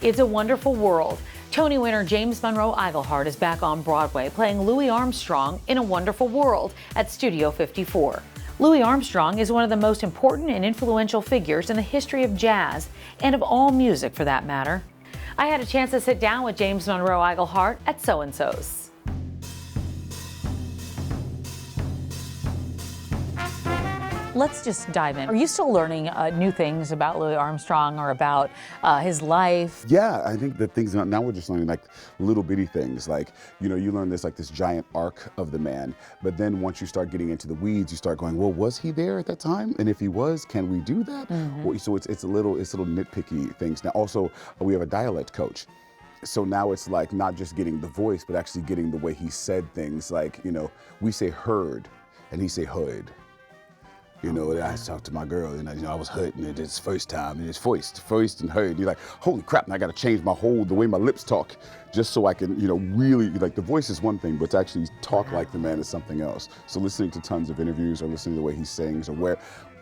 It's a Wonderful World. Tony winner James Monroe Iglehart is back on Broadway playing Louis Armstrong in A Wonderful World at Studio 54. Louis Armstrong is one of the most important and influential figures in the history of jazz, and of all music for that matter. I had a chance to sit down with James Monroe Iglehart at So-and-So's. Let's just dive in. Are you still learning new things about Louis Armstrong or about his life? Yeah, I think that things, now we're just learning like little bitty things. Like, you know, you learn this like this giant arc of the man, but then once you start getting into the weeds, you start going, well, was he there at that time? And if he was, can we do that? Well, so it's little nitpicky things. Now also, we have a dialect coach. So now it's like not just getting the voice, but actually getting the way he said things. Like, you know, we say heard and he say hood. You know, I talked to my girl, and I was hurting it this first time, and it's first and heard. And you're like, holy crap, and I got to change the way my lips talk, just so I can, you know, really, like the voice is one thing, but to actually talk like the man is something else. So listening to tons of interviews, or listening to the way he sings, or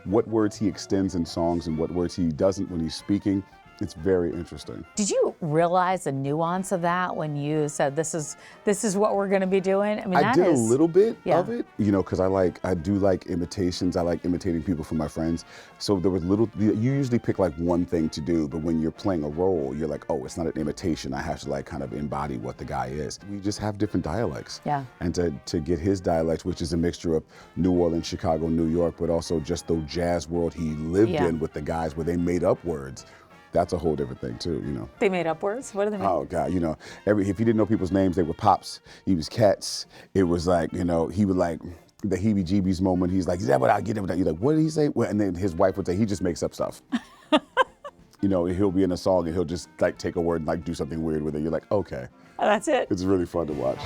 what words he extends in songs and what words he doesn't when he's speaking, it's very interesting. Did you realize the nuance of that when you said this is what we're going to be doing? I mean, I did a little bit of it, you know, because I do like imitations. I like imitating people from my friends. So there was you usually pick like one thing to do, but when you're playing a role, you're like, oh, it's not an imitation. I have to like kind of embody what the guy is. We just have different dialects. Yeah. And to get his dialect, which is a mixture of New Orleans, Chicago, New York, but also just the jazz world he lived in with the guys where they made up words. That's a whole different thing too, you know. They made up words? What do they mean? Oh God, you know, if you didn't know people's names, they were Pops, he was Cats. It was like, you know, he would like the heebie-jeebies moment. He's like, is that what I get? You're like, what did he say? Well, and then his wife would say, he just makes up stuff. You know, he'll be in a song and he'll just like take a word and like do something weird with it. You're like, okay. Oh, that's it. It's really fun to watch.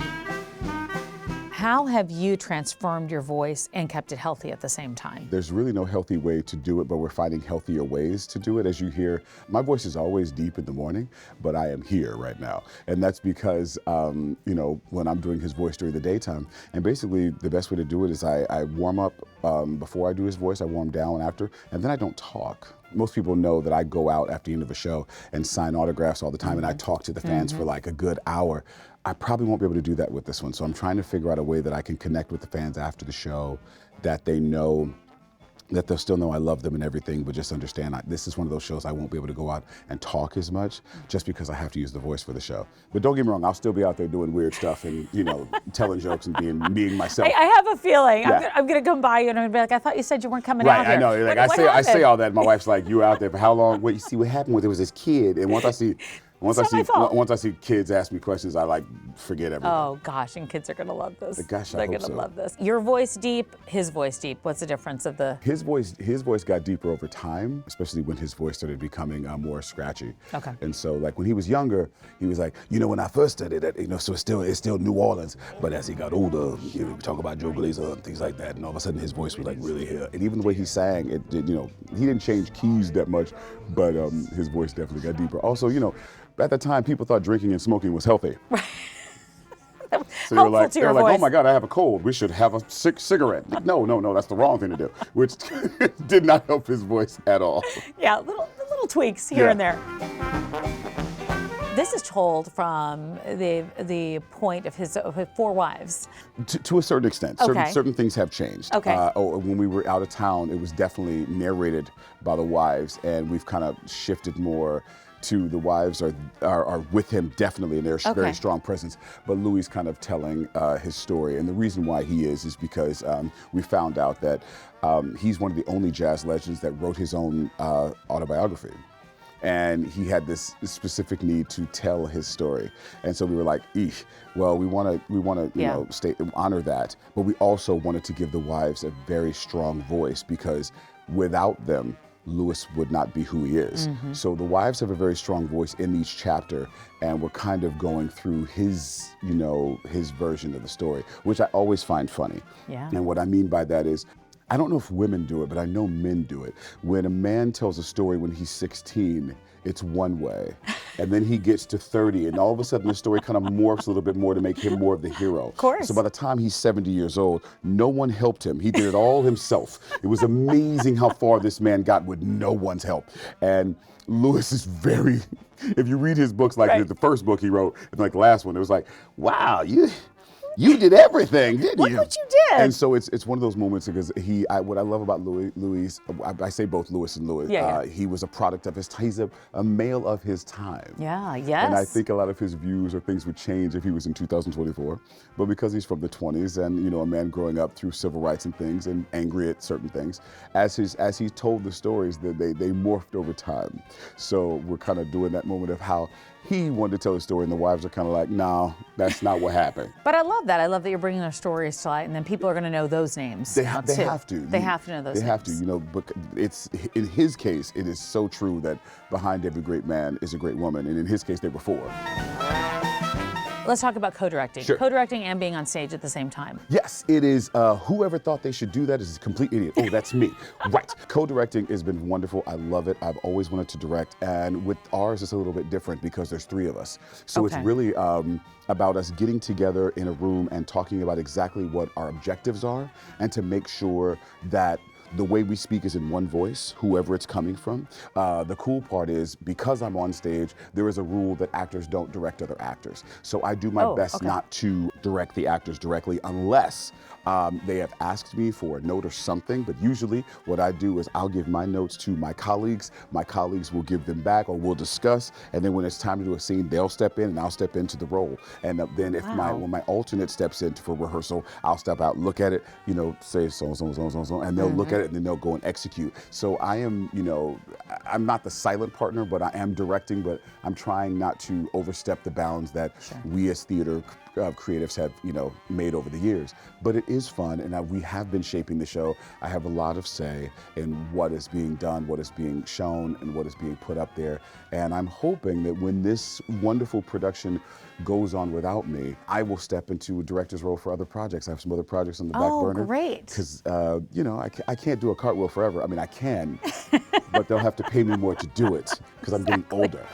How have you transformed your voice and kept it healthy at the same time? There's really no healthy way to do it, but we're finding healthier ways to do it. As you hear, my voice is always deep in the morning, but I am here right now. And that's because, you know, when I'm doing his voice during the daytime, and basically the best way to do it is I warm up before I do his voice, I warm down after, and then I don't talk. Most people know that I go out after the end of a show and sign autographs all the time, and I talk to the fans for like a good hour. I probably won't be able to do that with this one, so I'm trying to figure out a way that I can connect with the fans after the show, that they know, that they'll still know I love them and everything, but just understand this is one of those shows I won't be able to go out and talk as much, just because I have to use the voice for the show. But don't get me wrong, I'll still be out there doing weird stuff and, you know, telling jokes and being myself. I have a feeling. Yeah. I'm going to come by you and I'm going to be like, I thought you said you weren't coming out here. Right, I know. Like, I say all that. My wife's like, you were out there for how long? Wait, you see what happened was there was this kid, and once I see kids ask me questions, I like forget everything. Oh gosh, and kids are gonna love this. Gosh, They're gonna love this. Your voice deep, his voice deep. What's the difference of the? His voice got deeper over time, especially when his voice started becoming more scratchy. Okay. And so like when he was younger, he was like, you know, when I first studied it, you know, so it's still New Orleans. But as he got older, you know, we talk about Joe Glazer and things like that, and all of a sudden his voice was like really here. And even the way he sang, it did, you know, he didn't change keys that much, but his voice definitely got deeper. Also, you know, at the time, people thought drinking and smoking was healthy. Right. So they were like, oh my God, I have a cold. We should have a cigarette. No, that's the wrong thing to do, which did not help his voice at all. Yeah, little tweaks here and there. This is told from the point of his 4 wives. To a certain extent. Certain things have changed. Okay. When we were out of town, it was definitely narrated by the wives, and we've kind of shifted more to the wives are with him definitely, and they're a very strong presence. But Louis kind of telling his story, and the reason why he is because we found out that he's one of the only jazz legends that wrote his own autobiography. And he had this specific need to tell his story, and so we were like, "Eesh." Well, we want to, you know, honor that, but we also wanted to give the wives a very strong voice, because without them, Louis would not be who he is. So the wives have a very strong voice in each chapter, and we're kind of going through his, you know, his version of the story, which I always find funny. Yeah. And what I mean by that is, I don't know if women do it, but I know men do it. When a man tells a story when he's 16, it's one way. And then he gets to 30, and all of a sudden the story kind of morphs a little bit more to make him more of the hero. Of course. So by the time he's 70 years old, no one helped him. He did it all himself. It was amazing how far this man got with no one's help. And Louis is very, if you read his books, like the first book he wrote, and like the last one, it was like, wow, you did everything, didn't you? Look what you did. And so it's one of those moments because what I love about Louis, I say both Louis and Louis. Yeah. He was a product of his time. He's a male of his time. Yeah, yes. And I think a lot of his views or things would change if he was in 2024. But because he's from the 20s and, you know, a man growing up through civil rights and things and angry at certain things, as he told the stories, they morphed over time. So we're kind of doing that moment of how he wanted to tell his story and the wives are kind of like, no, that's not what happened. But I love that. I love that you're bringing their stories to light, and then people are going to know those names. They have to. They have to know those names. They have to, you know, but it's, in his case, it is so true that behind every great man is a great woman. And in his case, there were 4. Let's talk about co-directing. Sure. Co-directing and being on stage at the same time. Yes, it is. Whoever thought they should do that is a complete idiot. Oh, that's me. Right. Co-directing has been wonderful. I love it. I've always wanted to direct. And with ours, it's a little bit different because there's 3 of us. So it's really about us getting together in a room and talking about exactly what our objectives are and to make sure that the way we speak is in one voice, whoever it's coming from. The cool part is, because I'm on stage, there is a rule that actors don't direct other actors. So I do my best not to direct the actors directly unless they have asked me for a note or something. But usually what I do is I'll give my notes to my colleagues will give them back, or we'll discuss. And then when it's time to do a scene, they'll step in and I'll step into the role. And then if when my alternate steps in for rehearsal, I'll step out, look at it, you know, say so, and they'll look at it and then they'll go and execute. So I am, you know, I'm not the silent partner, but I am directing, but I'm trying not to overstep the bounds that we as theater creatives have, you know, made over the years. But it is fun, and we have been shaping the show. I have a lot of say in what is being done, what is being shown, and what is being put up there. And I'm hoping that when this wonderful production goes on without me, I will step into a director's role for other projects. I have some other projects on the back burner. Oh, great. Because, you know, I can't do a cartwheel forever. I mean, I can, but they'll have to pay me more to do it because I'm getting older.